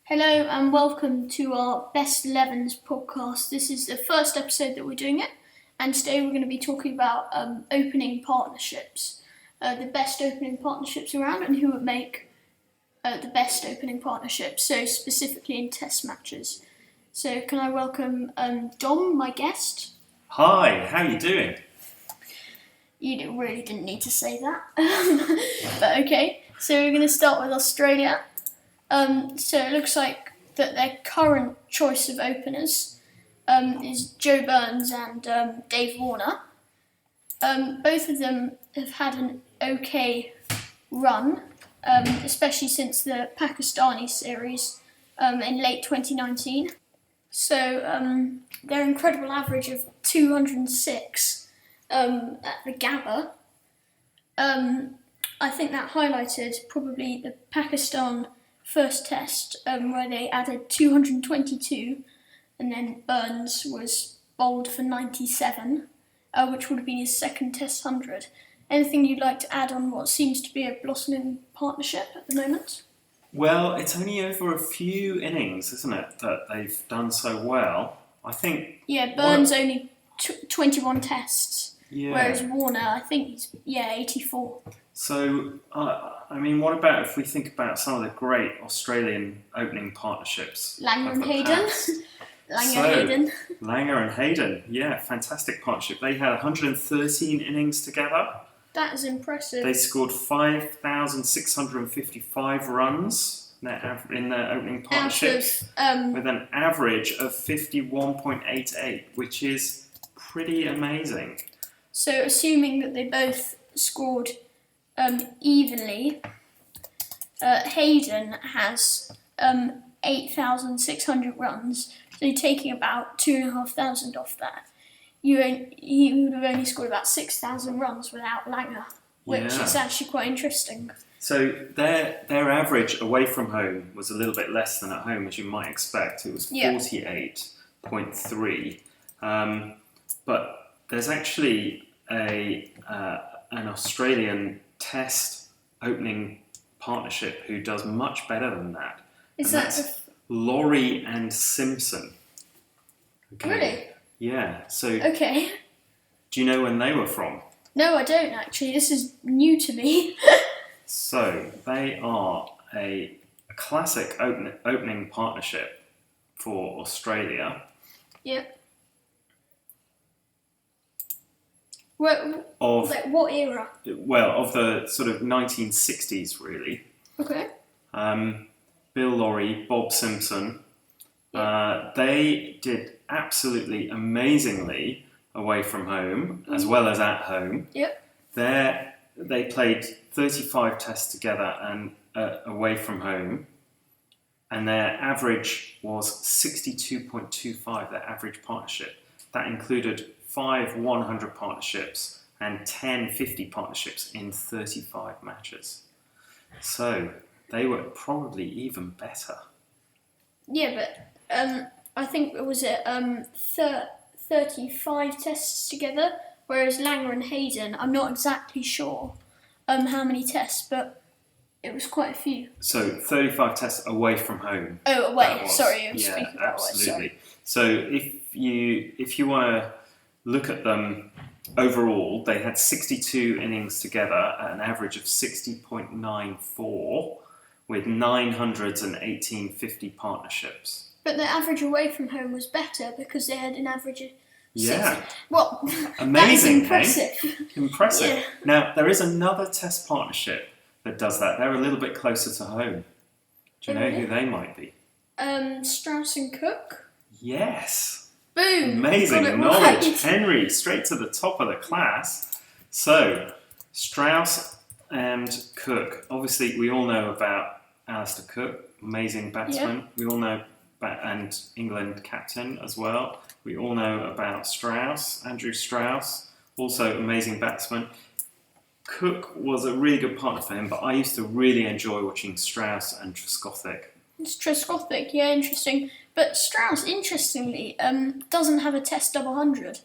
Hello and welcome to our Best 11s podcast. This is the first episode that we're doing it, and today we're going to be talking about opening partnerships, the best opening partnerships around, and who would make the best opening partnerships, so specifically in test matches. So can I welcome Dom, my guest? Hi, how are you doing? You really didn't need to say that, but okay. So we're going to start with Australia. So it looks like that their current choice of openers is Joe Burns and Dave Warner. Both of them have had an okay run, especially since the Pakistani series in late 2019. So their incredible average of 206 at the Gambhir, I think that highlighted probably the Pakistan first test, where they added 222, and then Burns was bowled for 97, which would have been his second test 100. Anything you'd like to add on what seems to be a blossoming partnership at the moment? Well, it's only over a few innings, isn't it, that they've done so well. I think... Yeah, Burns only 21 tests, Yeah. whereas Warner, I think he's, 84. So, what about if we think about some of the great Australian opening partnerships? Langer of and the Hayden. past? Hayden. Langer and Hayden, yeah, fantastic partnership. They had 113 innings together. That is impressive. They scored 5,655 runs in their opening partnership, with an average of 51.88, which is pretty amazing. So, assuming that they both scored evenly, Hayden has 8,600 runs, so taking about 2,500 off that, he would have only scored about 6,000 runs without Langer, which is actually quite interesting. So their average away from home was a little bit less than at home, as you might expect. It was 48.3, but there's actually an Australian Test opening partnership who does much better than that. That's Laurie and Simpson. Okay. Really? Yeah. So. Okay. Do you know when they were from? No, I don't actually. This is new to me. So they are a classic opening partnership for Australia. Yep. What era? Well, of the sort of 1960s, really. Okay. Bill Lawry, Bob Simpson. Yep. They did absolutely amazingly away from home, as well as at home. Yep. They played 35 tests together and away from home, and their average was 62.25, their average partnership. That included 5 100 partnerships and 10 50 partnerships in 35 matches. So they were probably even better. Yeah, but I think it was 35 tests together, whereas Langer and Hayden, I'm not exactly sure how many tests, but it was quite a few. So 35 tests away from home. Oh, away. Sorry, I was speaking about absolutely. Away. So if you want to look at them overall, they had 62 innings together at an average of 60.94 with 900s and 1850 partnerships. But the average away from home was better because they had an average of 60. Well, amazing, that is impressive. Hey? Impressive. Yeah. Now, there is another test partnership that does that. They're a little bit closer to home. Do you know who they might be? Strauss and Cook? Yes. Boom! Amazing knowledge. Right. Henry, straight to the top of the class. So, Strauss and Cook. Obviously, we all know about Alistair Cook, amazing batsman. Yep. We all know and England captain as well. We all know about Strauss, Andrew Strauss, also amazing batsman. Cook was a really good partner for him, but I used to really enjoy watching Strauss and Trescothick. It's Trescothick, yeah, interesting. But Strauss, interestingly, doesn't have a Test double 100.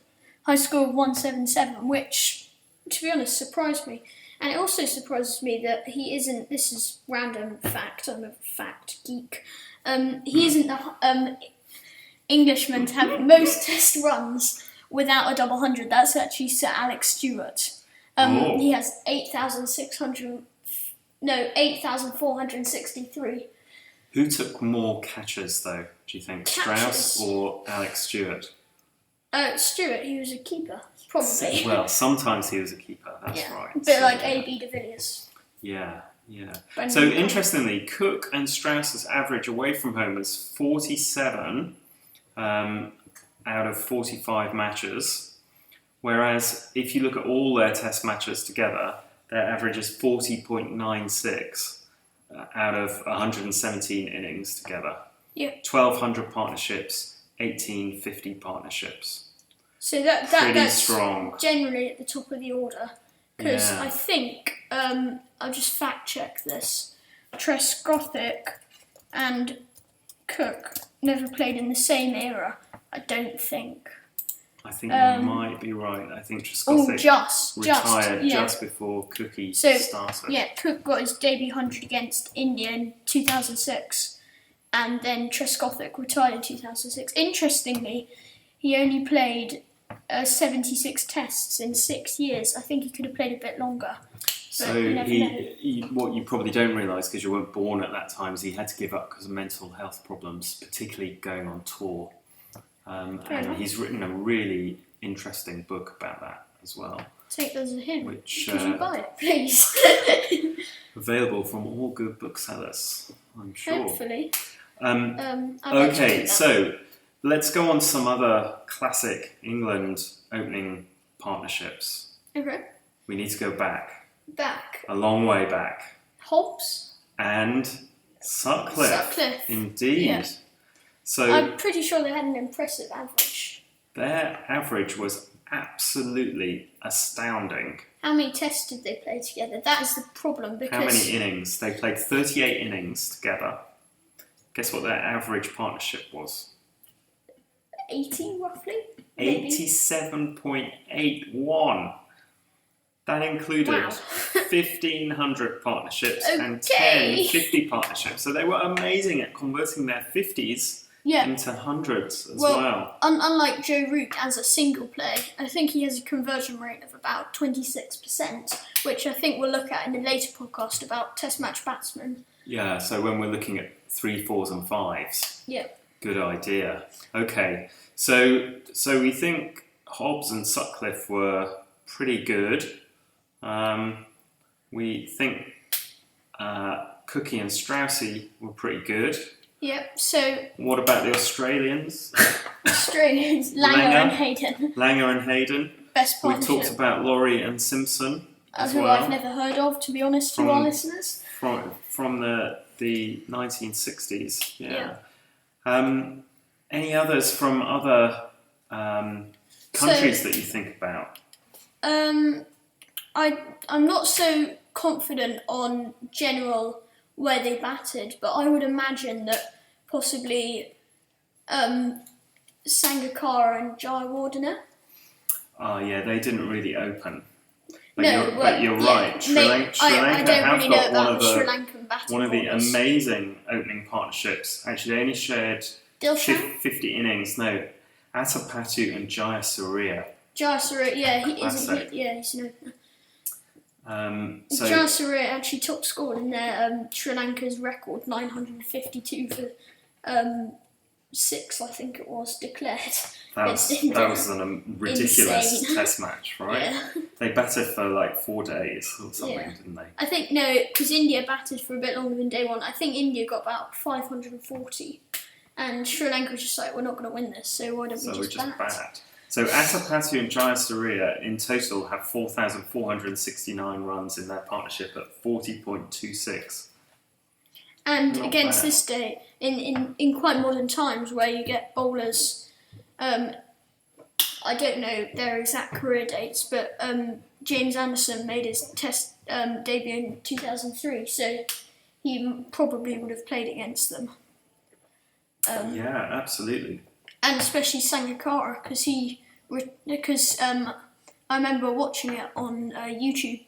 High score of 177, which, to be honest, surprised me. And it also surprises me that he isn't, this is random fact, I'm a fact geek, He isn't the Englishman to have most test runs without a double hundred. That's actually Sir Alex Stewart. He has 8,463. Who took more catches, though, do you think? Strauss or Alex Stewart? Stewart, he was a keeper, probably. Well, sometimes he was a keeper, that's right. A bit like A.B. de Villiers. Yeah. Brendan So, Cook. interestingly, Cook and Strauss's average away from home is 47 out of 45 matches, whereas if you look at all their test matches together, their average is 40.96 out of 117 innings together. Yeah. 1,200 partnerships, 1,850 partnerships. So Pretty that's strong. generally at the top of the order. Because Yeah. I think, I'll just fact check this, Trescothick and Cook never played in the same era, I don't think. I think you might be right. I think Trescothick retired just before Cookie started. Yeah, Cook got his debut 100 against India in 2006, and then Trescothick retired in 2006. Interestingly, he only played 76 tests in 6 years. I think he could have played a bit longer. So what you probably don't realise, because you weren't born at that time, is he had to give up because of mental health problems, particularly going on tour. And he's written a really interesting book about that as well. Take those as a hint. Which, could you buy it, please? Available from all good booksellers, I'm sure. Hopefully. Okay, so let's go on to some other classic England opening partnerships. Okay. We need to go back. A long way back. Hobbs and Sutcliffe. Indeed. Yeah. So I'm pretty sure they had an impressive average. Their average was absolutely astounding. How many tests did they play together? That is the problem. Because how many innings? They played 38 innings together. Guess what their average partnership was? 80 roughly? 87.81. That included 1,500 partnerships and 1050 partnerships. So they were amazing at converting their 50s into hundreds as well. Unlike Joe Root as a single play, I think he has a conversion rate of about 26%, which I think we'll look at in a later podcast about test match batsmen. Yeah, so when we're looking at 3, 4s and 5s. Yeah. Good idea. Okay, so we think Hobbs and Sutcliffe were pretty good. We think Cookie and Straussy were pretty good. Yep, so... What about the Australians? Langer and Hayden. Langer and Hayden. Best partnership. We talked about Laurie and Simpson as who well. I've never heard of, to be honest, to our listeners. From the 1960s, yeah. Any others from other countries that you think about? I'm not so confident on general where they batted, but I would imagine that possibly Sangakkara and Jayawardene. Oh yeah, they didn't really open. But you're right. Sri Lanka I don't have really know got about the Sri Lankan batting one of the orders. amazing opening partnerships. Actually, they only shared Dilshan? 50 innings. No, Atapattu and Jayasuriya. Jayasuriya, he's an opener. Jayasuriya actually top scored in their Sri Lanka's record, 952 for 6, I think it was, declared. That was a ridiculous test match, right? Yeah. They batted for like 4 days or something, didn't they? I think, no, because India batted for a bit longer than day one. I think India got about 540. And Sri Lanka was just like, we're not going to win this, so why don't we just bat? So Atapattu and Jayasuriya in total have 4,469 runs in their partnership at 40.26. And not against bad. This day, in quite modern times where you get bowlers, I don't know their exact career dates, but James Anderson made his test debut in 2003, so he probably would have played against them. Yeah, absolutely. And especially Sangakkara, because I remember watching it on YouTube,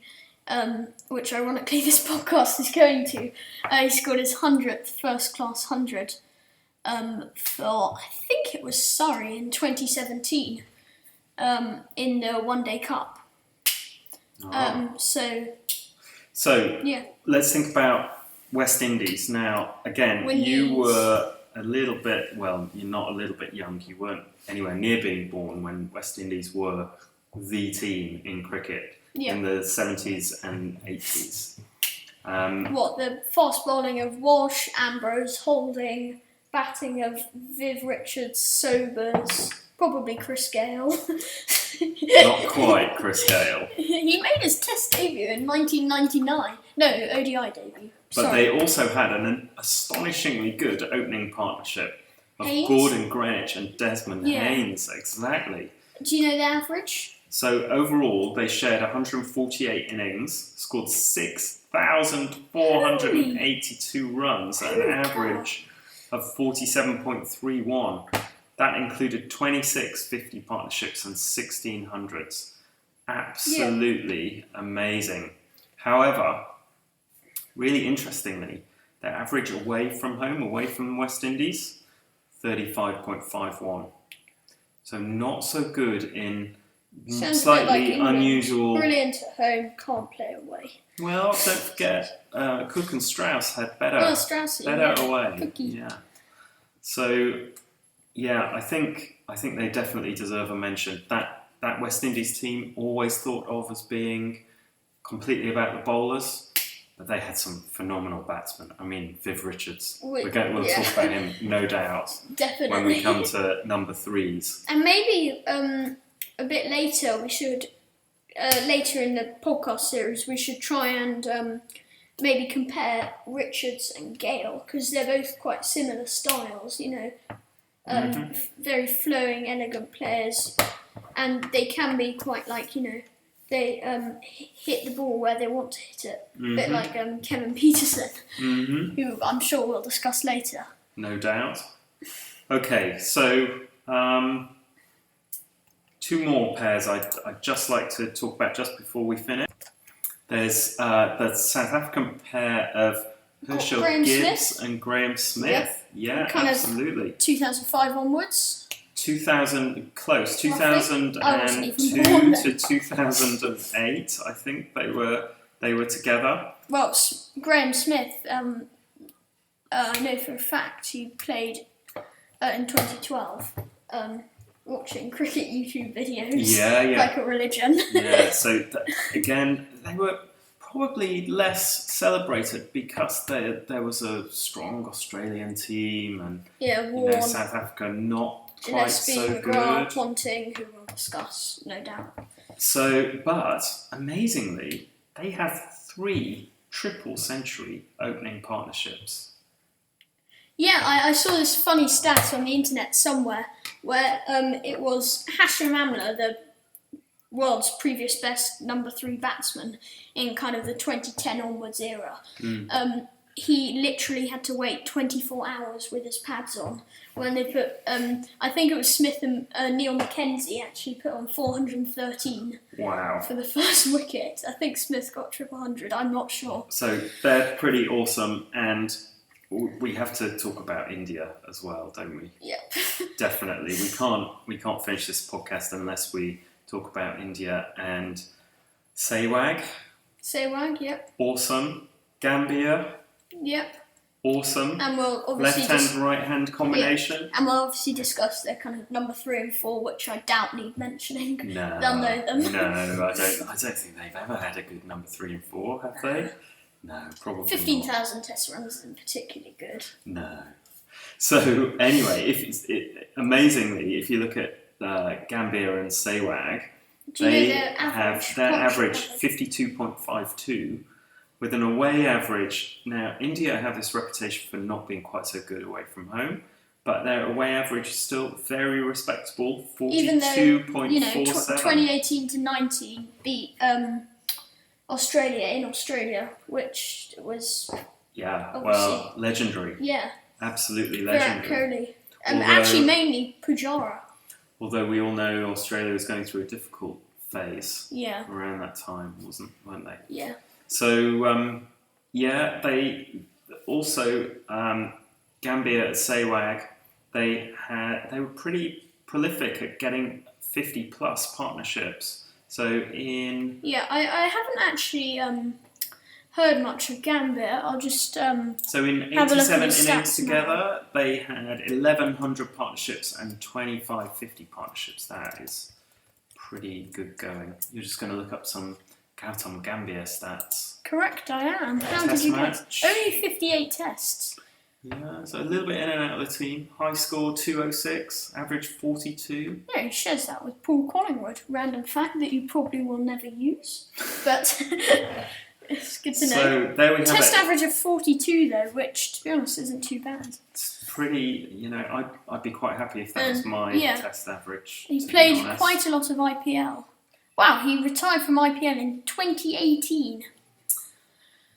which ironically this podcast is going to. He scored his 100th first class 100 for, I think it was Surrey in 2017 in the One Day Cup. So yeah. let's think about West Indies. Now, again, you were a little bit, well, you're not a little bit young. You weren't anywhere near being born when West Indies were the team in cricket in the 70s and 80s. The fast bowling of Walsh, Ambrose, Holding, batting of Viv Richards, Sobers, probably Chris Gale. Not quite Chris Gale. He made his Test debut in 1999. No, ODI debut. But they also had an astonishingly good opening partnership of Haynes? Gordon Greenwich and Desmond Haynes. Exactly. Do you know the average? So overall, they shared 148 innings, scored 6,482 runs at an average of 47.31. That included 26 50 partnerships and 16 hundreds. Absolutely amazing. However, really interestingly, their average away from home, away from West Indies, 35.51. So not so good in slightly unusual. Brilliant at home, can't play away. Well, don't forget, Cook and Strauss had better away. Cookie. Yeah. So, yeah, I think they definitely deserve a mention. That West Indies team always thought of as being completely about the bowlers, but they had some phenomenal batsmen. I mean, Viv Richards. We'll talk about him, no doubt. Definitely. When we come to number threes. And maybe a bit later, we should later in the podcast series, we should try and maybe compare Richards and Gale, because they're both quite similar styles, very flowing, elegant players, and they can be quite they hit the ball where they want to hit it, a bit like Kevin Peterson, who I'm sure we'll discuss later. No doubt. Okay, so two more pairs I'd just like to talk about just before we finish. There's the South African pair of Herschel Gibbs and Graham Smith. Yeah, absolutely. 2005 onwards. 2002 to 2008, I think they were together. Well, Graham Smith, I know for a fact he played in 2012. Watching cricket YouTube videos, like a religion. Yeah, so again, they were probably less celebrated because there was a strong Australian team, and South Africa not quite so good. Ponting, who we'll discuss, no doubt. So, but amazingly, they have 3 triple century opening partnerships. Yeah, I saw this funny stat on the internet somewhere where it was Hashim Amla, the world's previous best number 3 batsman in kind of the 2010 onwards era. He literally had to wait 24 hours with his pads on when they put, I think it was Smith and Neil Mackenzie actually put on 413 for the first wicket. I think Smith got 100, I'm not sure. So they're pretty awesome, and we have to talk about India as well, don't we? Yep. Definitely. We can't finish this podcast unless we talk about India and Sehwag. Sehwag, yep. Awesome. Gambhir. Yep. Awesome. And we'll obviously left-hand, right-hand combination. Yeah. And we'll obviously discuss their kind of number 3 and 4, which I doubt need mentioning. No. They'll know them. No, I don't think they've ever had a good number 3 and 4, have they? No, probably 15,000 test runs isn't particularly good. No. So anyway, amazingly, if you look at Gambhir and Sehwag, they have their average 52.52 with an away average. Now, India have this reputation for not being quite so good away from home, but their away average is still very respectable, 42.47. Even though, 2018 to 19 beat Australia in Australia, which was legendary. Yeah, absolutely legendary. Virat Kohli, actually mainly Pujara. Although we all know Australia was going through a difficult phase. Yeah. Around that time, weren't they? Yeah. So they also Gambhir, Sehwag, they were pretty prolific at getting 50 plus partnerships. So I haven't actually heard much of Gambhir. I'll just so in have a look 87 at his innings stats together, they had 1,100 partnerships and 25 50 partnerships. That is pretty good going. You're just going to look up some Gautam Gambhir stats. Correct, I am. How did Test you match. guess? Only 58 tests. Yeah, so a little bit in and out of the team. High score 206, average 42. Yeah, he shares that with Paul Collingwood. Random fact that you probably will never use, but it's good to know. So there we have Test it. average of 42 though, which to be honest isn't too bad. It's pretty, I'd be quite happy if that was my test average. He to be played honest. quite a lot of IPL. Wow, he retired from IPL in 2018.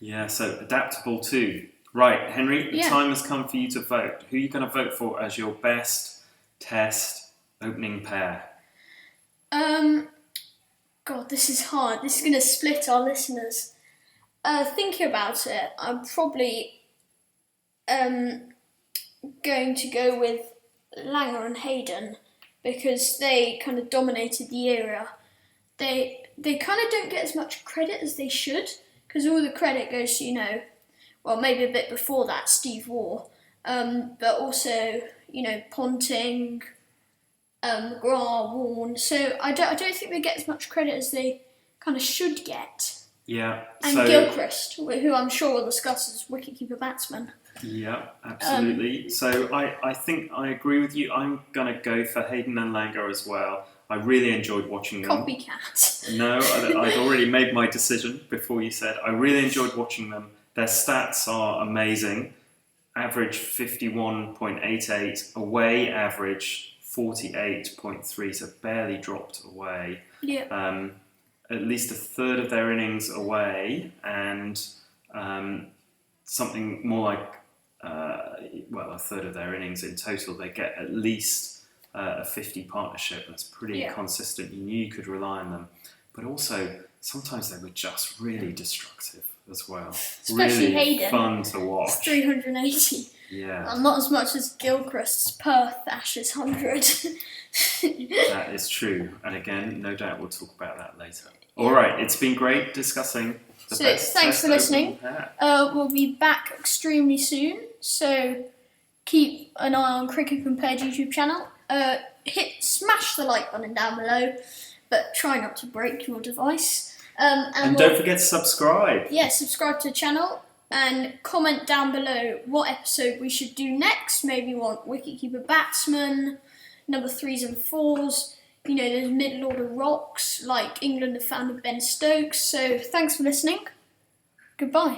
Yeah, so adaptable too. Right, Henry, the Yeah. time has come for you to vote. Who are you going to vote for as your best test opening pair? God, this is hard. This is going to split our listeners. Thinking about it, I'm probably going to go with Langer and Hayden because they kind of dominated the era. They kind of don't get as much credit as they should because all the credit goes to, well, maybe a bit before that, Steve Waugh, but also, Ponting, McGrath, Warne. So I don't think they get as much credit as they kind of should get. Yeah. And so, Gilchrist, who I'm sure we'll discuss as wicketkeeper batsman. Yeah, absolutely. So I think I agree with you. I'm going to go for Hayden and Langer as well. I really enjoyed watching them. Copycat. No, I'd already made my decision before you said. I really enjoyed watching them. Their stats are amazing. Average 51.88, away average 48.3, so barely dropped away. Yeah. At least a third of their innings away, and something more like, a third of their innings in total. They get at least a 50 partnership. That's pretty consistent. You knew you could rely on them. But also, sometimes they were just really destructive as well. Especially really Hayden. Fun to watch. It's 380. Yeah. Well, not as much as Gilchrist's Perth Ashes 100. That is true. And again, no doubt we'll talk about that later. All right, it's been great discussing the best thanks test for listening. opening pair. We'll be back extremely soon, so keep an eye on Cricket Compared YouTube channel. Smash the like button down below, but try not to break your device. And don't forget to subscribe. Yeah, subscribe to the channel and comment down below what episode we should do next. Maybe you want wicketkeeper batsman, number 3s and 4s. Those middle order rocks like England have found with Ben Stokes. So thanks for listening. Goodbye.